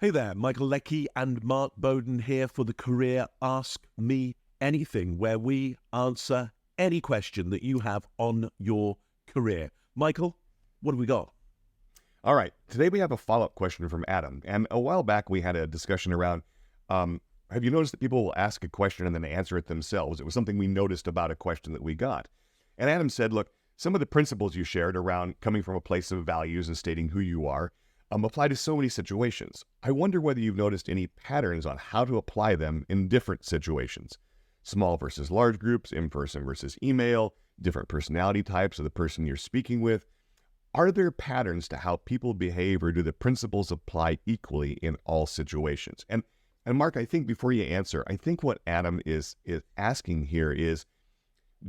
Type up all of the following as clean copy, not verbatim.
Hey there, Michael Leckie and Mark Bowden here for the Career Ask Me Anything, where we answer any question that you have on your career. Michael, what have we got? All right. Today we have a follow-up question from Adam. And a while back we had a discussion around, have you noticed that people will ask a question and then answer it themselves? It was something we noticed about a question that we got. And Adam said, look, some of the principles you shared around coming from a place of values and stating who you are apply to so many situations. I wonder whether you've noticed any patterns on how to apply them in different situations. Small versus large groups, in-person versus email, different personality types of the person you're speaking with. Are there patterns to how people behave, or do the principles apply equally in all situations? And Mark, I think before you answer, I think what Adam is asking here is,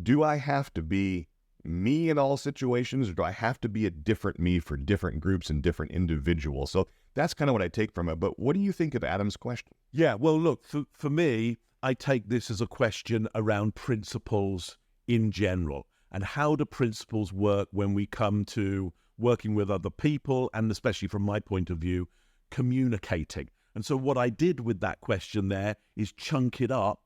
do I have to be me in all situations, or do I have to be a different me for different groups and different individuals? So that's kind of what I take from it. But what do you think of Adam's question? Yeah, well, look, for me, I take this as a question around principles in general. And how do principles work when we come to working with other people, and especially from my point of view, communicating? And so what I did with that question there is chunk it up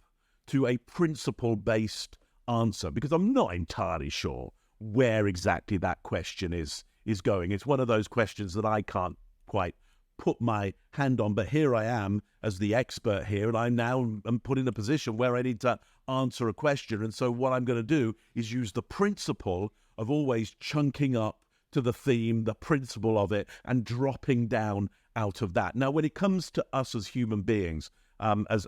to a principle-based answer, because I'm not entirely sure where exactly that question is going. It's one of those questions that I can't quite put my hand on, but here I am as the expert here, and I now am put in a position where I need to answer a question. And so what I'm going to do is use the principle of always chunking up to the theme, the principle of it, and dropping down out of that. Now, when it comes to us as human beings, as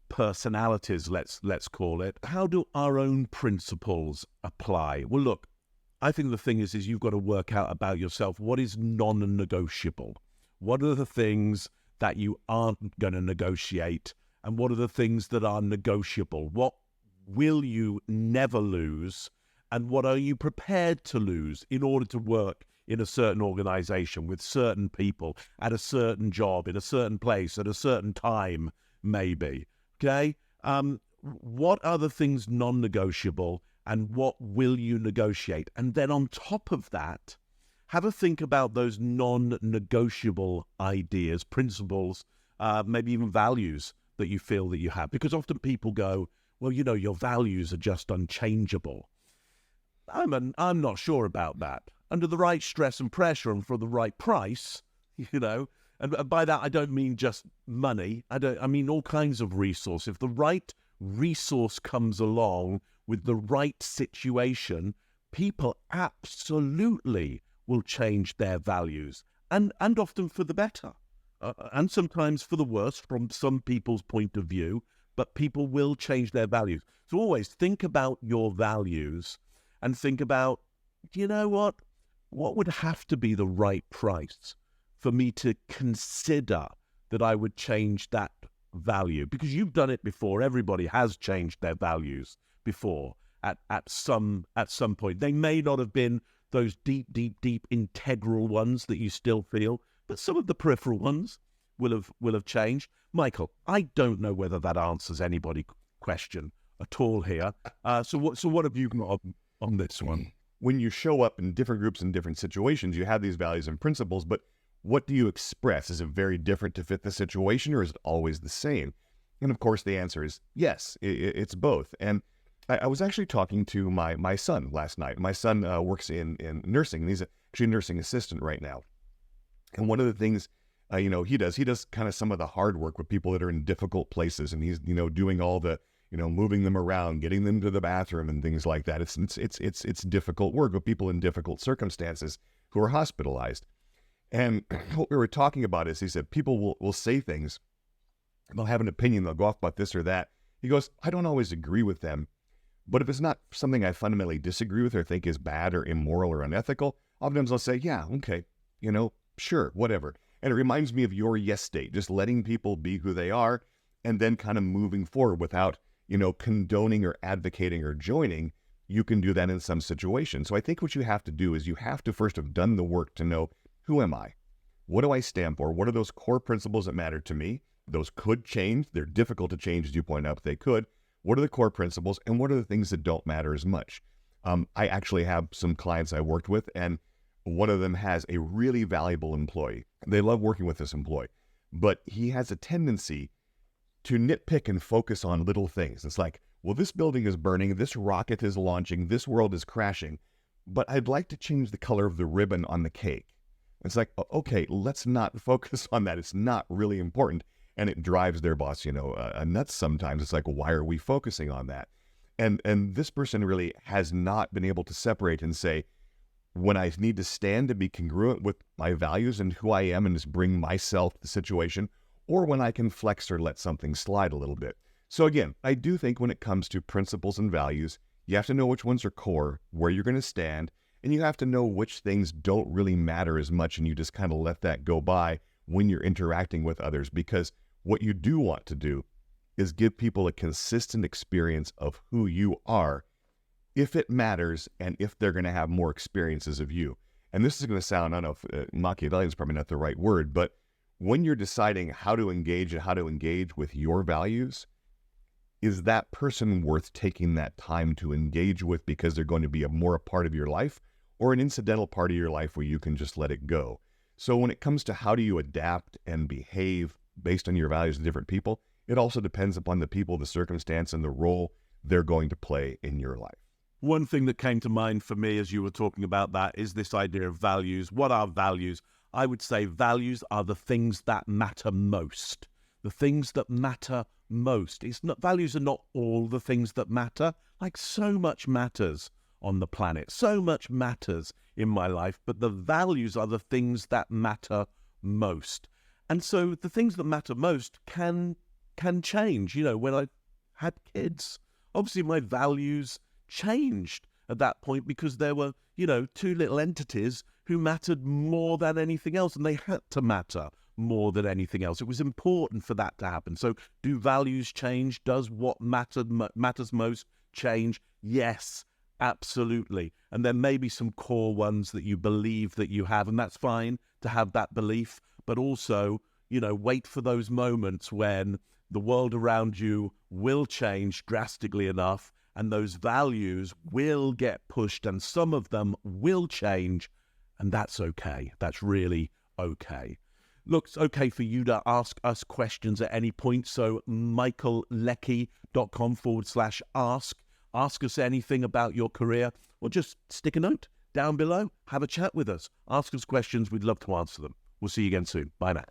personalities, let's call it, how do our own principles apply? Well, look, I think the thing is you've got to work out about yourself what is non-negotiable. What are the things that you aren't going to negotiate, and what are the things that are negotiable? What will you never lose, and what are you prepared to lose in order to work in a certain organization with certain people at a certain job in a certain place at a certain time, maybe? Okay? What are the things non-negotiable, and what will you negotiate? And then on top of that, have a think about those non-negotiable ideas, principles, maybe even values that you feel that you have. Because often people go, well, you know, your values are just unchangeable. I'm not sure about that. Under the right stress and pressure and for the right price, you know, and by that I don't mean just money. I mean all kinds of resource. If the right resource comes along with the right situation, people absolutely will change their values, and often for the better, and sometimes for the worse from some people's point of view, but people will change their values. So always think about your values and think about, you know what would have to be the right price for me to consider that I would change that value? Because you've done it before. Everybody has changed their values before at some point. They may not have been those deep integral ones that you still feel, but some of the peripheral ones will have changed. Michael, I don't know whether that answers anybody's question at all here. So what have you got on this one? When you show up in different groups and different situations, you have these values and principles, but what do you express? Is it very different to fit the situation, or is it always the same? And of course, the answer is yes, it's both. And I was actually talking to my son last night. My son works in nursing, and he's actually a nursing assistant right now. And one of the things, he does kind of some of the hard work with people that are in difficult places, and he's, doing all the, moving them around, getting them to the bathroom and things like that. It's difficult work with people in difficult circumstances who are hospitalized. And what we were talking about is, he said, people will say things, they'll have an opinion, they'll go off about this or that. He goes, I don't always agree with them, but if it's not something I fundamentally disagree with or think is bad or immoral or unethical, oftentimes I'll say, yeah, okay, sure, whatever. And it reminds me of your yes state, just letting people be who they are and then kind of moving forward without, condoning or advocating or joining. You can do that in some situations. So I think what you have to do is you have to first have done the work to know, who am I? What do I stand for? What are those core principles that matter to me? Those could change. They're difficult to change, as you point out, but they could. What are the core principles, and what are the things that don't matter as much? I actually have some clients I worked with, and one of them has a really valuable employee. They love working with this employee, but he has a tendency to nitpick and focus on little things. It's like, well, this building is burning, this rocket is launching, this world is crashing, but I'd like to change the color of the ribbon on the cake. It's like, okay, let's not focus on that. It's not really important. And it drives their boss, nuts sometimes. It's like, why are we focusing on that? And this person really has not been able to separate and say, when I need to stand to be congruent with my values and who I am and just bring myself to the situation, or when I can flex or let something slide a little bit. So again, I do think when it comes to principles and values, you have to know which ones are core, where you're going to stand, and you have to know which things don't really matter as much, and you just kind of let that go by when you're interacting with others. Because what you do want to do is give people a consistent experience of who you are, if it matters, and if they're going to have more experiences of you. And this is going to sound, I don't know if Machiavellian is probably not the right word, but when you're deciding how to engage and how to engage with your values, is that person worth taking that time to engage with because they're going to be a part of your life, or an incidental part of your life where you can just let it go? So when it comes to how do you adapt and behave based on your values to different people, it also depends upon the people, the circumstance, and the role they're going to play in your life. One thing that came to mind for me as you were talking about that is this idea of values. What are values? I would say values are the things that matter most. The things that matter most. Values are not all the things that matter. Like, so much matters on the planet. So much matters in my life, but the values are the things that matter most. And so the things that matter most can change. When I had kids, obviously my values changed at that point because there were, two little entities who mattered more than anything else, and they had to matter more than anything else. It was important for that to happen. So do values change? Does what matters most change? Yes, absolutely. And there may be some core ones that you believe that you have, and that's fine to have that belief, but also, wait for those moments when the world around you will change drastically enough, and those values will get pushed, and some of them will change, and that's okay. That's really okay. Look, it's okay for you to ask us questions at any point, so michaelleckie.com/ask. Ask us anything about your career, or just stick a note down below. Have a chat with us. Ask us questions. We'd love to answer them. We'll see you again soon. Bye now.